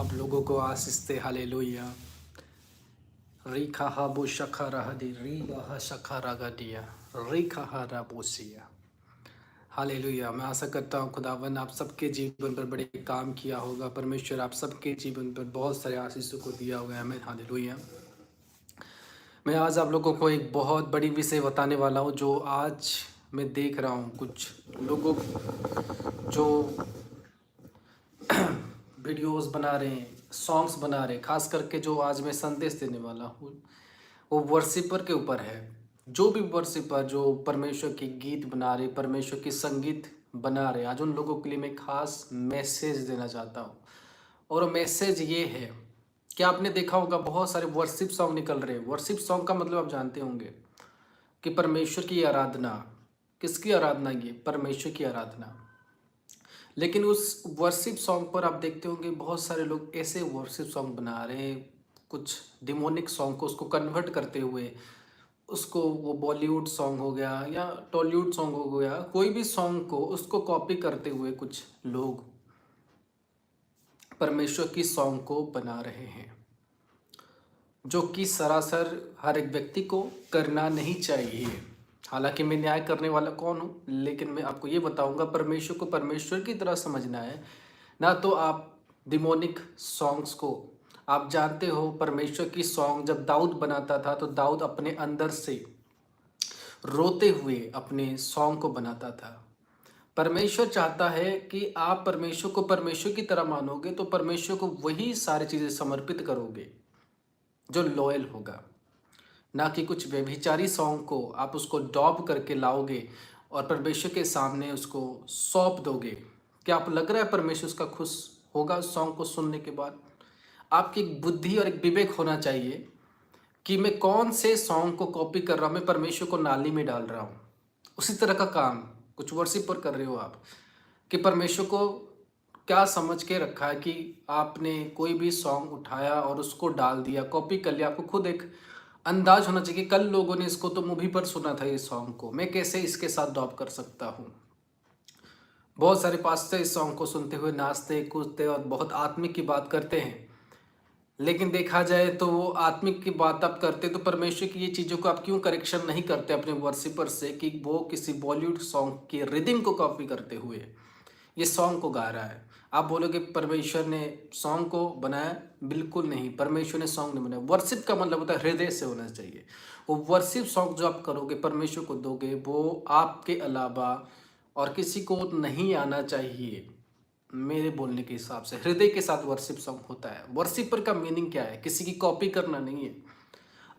आप लोगों को आशीष दे। हालेलुया। री खा बो शखा रहा दी री बहा शखा रगा दिया री खा बोसिया। हालेलुया। मैं आशा करता हूँ खुदावन आप सबके जीवन पर बड़े काम किया होगा। परमेश्वर आप सबके जीवन पर बहुत सारे आशीषों को दिया होगा। हमें हालेलुया। मैं आज आप लोगों को एक बहुत बड़ी विषय बताने वाला हूँ जो आज मैं देख रहा हूँ कुछ लोगों जो वीडियोस बना रहे हैं, सॉन्ग्स बना रहे हैं। खास करके जो आज मैं संदेश देने वाला हूँ वो वर्शिपर के ऊपर है। जो भी वर्शिपर जो परमेश्वर की गीत बना रहे, परमेश्वर की संगीत बना रहे, आज उन लोगों के लिए मैं खास मैसेज देना चाहता हूँ। और मैसेज ये है कि आपने देखा होगा बहुत सारे वर्शिप सॉन्ग निकल रहे हैं। वर्शिप सॉन्ग का मतलब आप जानते होंगे कि परमेश्वर की आराधना। किसकी आराधना? ये परमेश्वर की आराधना। लेकिन उस वर्शिप सॉन्ग पर आप देखते होंगे बहुत सारे लोग ऐसे वर्शिप सॉन्ग बना रहे हैं, कुछ डिमोनिक सॉन्ग को उसको कन्वर्ट करते हुए उसको, वो बॉलीवुड सॉन्ग हो गया या टॉलीवुड सॉन्ग हो गया, कोई भी सॉन्ग को उसको कॉपी करते हुए कुछ लोग परमेश्वर की सॉन्ग को बना रहे हैं, जो कि सरासर हर एक व्यक्ति को करना नहीं चाहिए। हालांकि मैं न्याय करने वाला कौन हूँ, लेकिन मैं आपको ये बताऊंगा परमेश्वर को परमेश्वर की तरह समझना है, ना तो आप डिमोनिक सॉन्ग्स को। आप जानते हो परमेश्वर की सॉन्ग जब दाऊद बनाता था तो दाऊद अपने अंदर से रोते हुए अपने सॉन्ग को बनाता था। परमेश्वर चाहता है कि आप परमेश्वर को परमेश्वर की तरह मानोगे तो परमेश्वर को वही सारी चीज़ें समर्पित करोगे जो लॉयल होगा, ना कि कुछ व्यभिचारी सॉन्ग को आप उसको डॉब करके लाओगे और परमेश्वर के सामने उसको सौंप दोगे। क्या आप लग रहा है परमेश्वर उसका खुश होगा उस सॉन्ग को सुनने के बाद? आपकी एक बुद्धि और एक विवेक होना चाहिए कि मैं कौन से सॉन्ग को कॉपी कर रहा हूँ, मैं परमेश्वर को नाली में डाल रहा हूँ। उसी तरह का काम कुछ वर्शिप पर कर रहे हो आप, कि परमेश्वर को क्या समझ के रखा है कि आपने कोई भी सॉन्ग उठाया और उसको डाल दिया, कॉपी कर लिया। आपको खुद एक अंदाज होना चाहिए कि कल लोगों ने इसको तो मूवी पर सुना था, ये सॉन्ग को मैं कैसे इसके साथ डॉप कर सकता हूँ। बहुत सारे पास्टर इस सॉन्ग को सुनते हुए नाचते कूदते और बहुत आत्मिक की बात करते हैं, लेकिन देखा जाए तो वो आत्मिक की बात आप करते तो परमेश्वर की ये चीज़ों को आप क्यों करेक्शन नहीं करते अपने वर्शिपर से कि वो किसी बॉलीवुड सॉन्ग की रिदम को कॉपी करते हुए ये सॉन्ग को गा रहा है। आप बोलोगे परमेश्वर ने सॉन्ग को बनाया? बिल्कुल नहीं, परमेश्वर ने सॉन्ग नहीं बनाया। वर्शिप का मतलब होता है हृदय से होना चाहिए। वो वर्शिप सॉन्ग जो आप करोगे परमेश्वर को दोगे, वो आपके अलावा और किसी को नहीं आना चाहिए। मेरे बोलने के हिसाब से हृदय के साथ वर्शिप सॉन्ग होता है। वर्शिपर का मीनिंग क्या है? किसी की कॉपी करना नहीं है।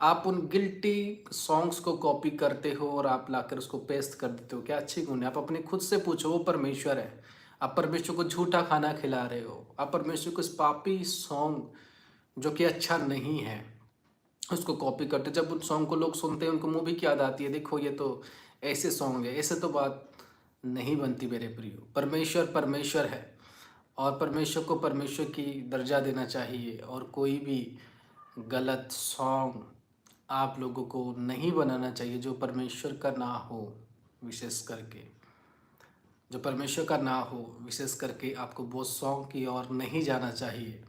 आप उन गिल्टी सॉन्ग्स को कॉपी करते हो और आप लाकर उसको पेस्ट कर देते हो। क्या अच्छी गुण है? आप अपने खुद से पूछो, वो परमेश्वर है। आप परमेश्वर को झूठा खाना खिला रहे हो। आप परमेश्वर को इस पापी सॉन्ग जो कि अच्छा नहीं है उसको कॉपी करते। जब उन सॉन्ग को लोग सुनते हैं उनको मूवी की याद आती है, देखो ये तो ऐसे सॉन्ग है। ऐसे तो बात नहीं बनती मेरे प्रियो। परमेश्वर परमेश्वर है और परमेश्वर को परमेश्वर की दर्जा देना चाहिए। और कोई भी गलत सॉन्ग आप लोगों को नहीं बनाना चाहिए जो परमेश्वर का ना हो। विशेष करके जो परमेश्वर का ना हो, विशेष करके आपको वो सॉन्ग की ओर नहीं जाना चाहिए।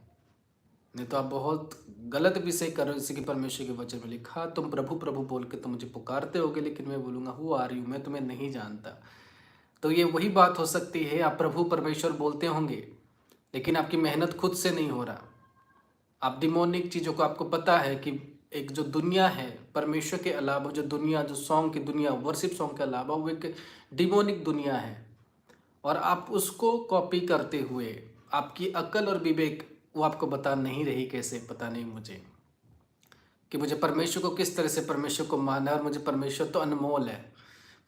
नहीं तो आप बहुत गलत विषय कर रहे हो। जैसे कि परमेश्वर के वचन में लिखा, तुम प्रभु प्रभु बोल के तुम मुझे पुकारते होगे, लेकिन मैं बोलूँगा हु आर यू, मैं तुम्हें नहीं जानता। तो ये वही बात हो सकती है, आप प्रभु परमेश्वर बोलते होंगे लेकिन आपकी मेहनत खुद से नहीं हो रहा। आप डिमोनिक चीज़ों को, आपको पता है कि एक जो दुनिया है परमेश्वर के अलावा, जो दुनिया, जो सॉन्ग की दुनिया, वर्शिप सॉन्ग के अलावा वो एक डिमोनिक दुनिया है। और आप उसको कॉपी करते हुए आपकी अक्ल और विवेक वो आपको बता नहीं रही, कैसे पता नहीं मुझे, कि मुझे परमेश्वर को किस तरह से परमेश्वर को मानना है। और मुझे परमेश्वर तो अनमोल है,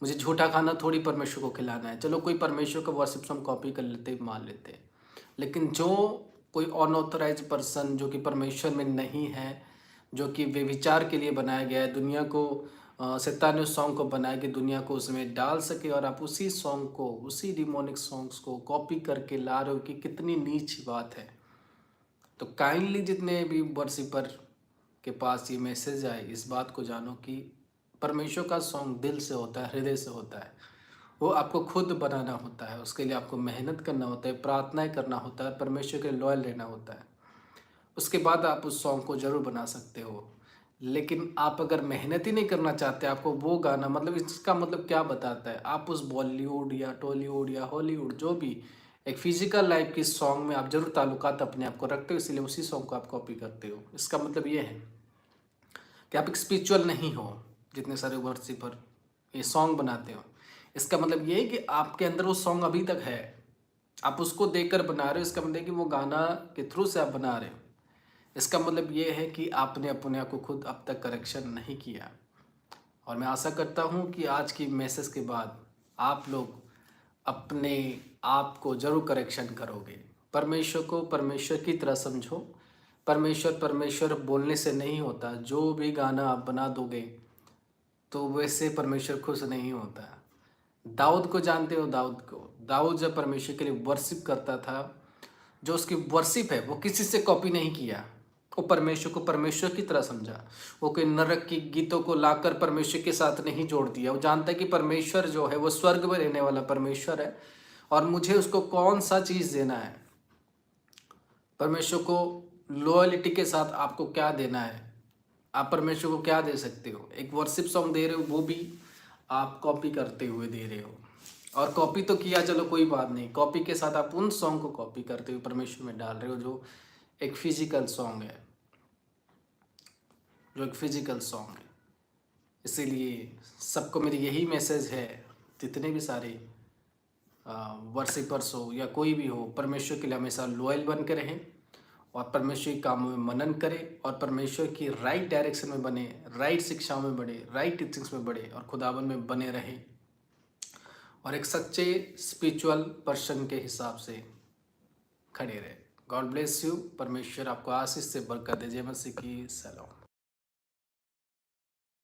मुझे झूठा खाना थोड़ी परमेश्वर को खिलाना है। चलो कोई परमेश्वर का वर्शिप सॉन्ग कॉपी कर लेते, मान लेते, लेकिन जो कोई अनऑथराइज पर्सन जो कि परमेश्वर में नहीं है, जो कि व्यभिचार के लिए बनाया गया है, दुनिया को शैतान ने उस सॉन्ग को बनाया कि दुनिया को उसमें डाल सके, और आप उसी सॉन्ग को, उसी डिमोनिक सॉन्ग्स को कॉपी करके ला रहे हो, कि कितनी नीच बात है। तो काइंडली जितने भी वर्शिपर के पास ये मैसेज आए, इस बात को जानो कि परमेश्वर का सॉन्ग दिल से होता है, हृदय से होता है। वो आपको खुद बनाना होता है, उसके लिए आपको मेहनत करना होता है, प्रार्थनाएं करना होता है, परमेश्वर के लॉयल रहना होता है। उसके बाद आप उस सॉन्ग को ज़रूर बना सकते हो। लेकिन आप अगर मेहनत ही नहीं करना चाहते, आपको वो गाना मतलब इसका मतलब क्या बताता है, आप उस बॉलीवुड या टॉलीवुड या हॉलीवुड जो भी एक फिजिकल लाइफ की सॉन्ग में आप जरूर ताल्लुकात अपने आप को रखते हो, इसलिए उसी सॉन्ग को आप कॉपी करते हो। इसका मतलब ये है कि आप एक स्पिरिचुअल नहीं हो। जितने सारे वर्शिपर ये सॉन्ग बनाते हो, इसका मतलब ये है कि आपके अंदर वो सॉन्ग अभी तक है, आप उसको देखकर बना रहे हो। इसका मतलब है कि वो गाना के थ्रू से आप बना रहे हो। इसका मतलब ये है कि आपने अपने आप को खुद अब तक करेक्शन नहीं किया। और मैं आशा करता हूँ कि आज की मैसेज के बाद आप लोग अपने आप को जरूर करेक्शन करोगे। परमेश्वर को परमेश्वर की तरह समझो। परमेश्वर परमेश्वर बोलने से नहीं होता। जो भी गाना आप बना दोगे तो वैसे परमेश्वर खुश नहीं होता। दाऊद को जानते हो? दाऊद जब परमेश्वर के लिए वर्शिप करता था, जो उसकी वर्शिप है वो किसी से कॉपी नहीं किया। वो परमेश्वर को परमेश्वर की तरह समझा। वो कोई नरक की गीतों को लाकर परमेश्वर के साथ नहीं जोड़ दिया। वो जानता है कि परमेश्वर जो है वो स्वर्ग में रहने वाला परमेश्वर है और मुझे उसको कौन सा चीज़ देना है। परमेश्वर को लॉयल्टी के साथ आपको क्या देना है, आप परमेश्वर को क्या दे सकते हो। एक वर्शिप सॉन्ग दे रहे हो, वो भी आप कॉपी करते हुए दे रहे हो। और कॉपी तो किया, चलो कोई बात नहीं, कॉपी के साथ आप उन सॉन्ग को कॉपी करते हुए परमेश्वर में डाल रहे हो, जो एक फिजिकल सॉन्ग है, इसीलिए सबको मेरी यही मैसेज है, जितने भी सारे वर्शिपर्स हो या कोई भी हो, परमेश्वर के लिए हमेशा लॉयल बन के रहें और परमेश्वर के कामों में मनन करें और परमेश्वर की राइट डायरेक्शन में बने, राइट शिक्षाओं में बढ़े, राइट टीचिंग्स में बढ़े और खुदावन में बने रहें और एक सच्चे स्पिरिचुअल पर्सन के हिसाब से खड़े रहे। God bless you. परमेश्वर आपको आशीष से बरकत दे। जय मसीह की। सलाम।